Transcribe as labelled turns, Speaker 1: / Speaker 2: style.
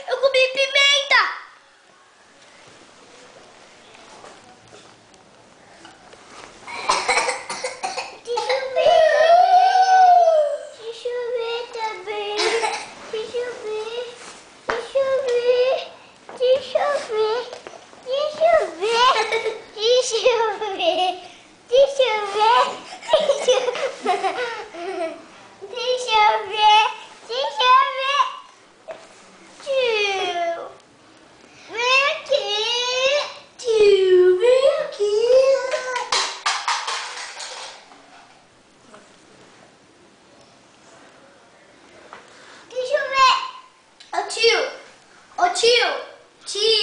Speaker 1: Eu comi pimenta! Deixa eu ver também. Deixa eu ver. Deixa eu ver. Deixa eu ver. Deixa eu ver. Deixa eu ver. Deixa eu ver. Deixa eu ver. Deixa eu ver. Deixa eu ver. Tio, vem aqui. Tio, vem aqui. Deixa eu ver. Ô tio, tio.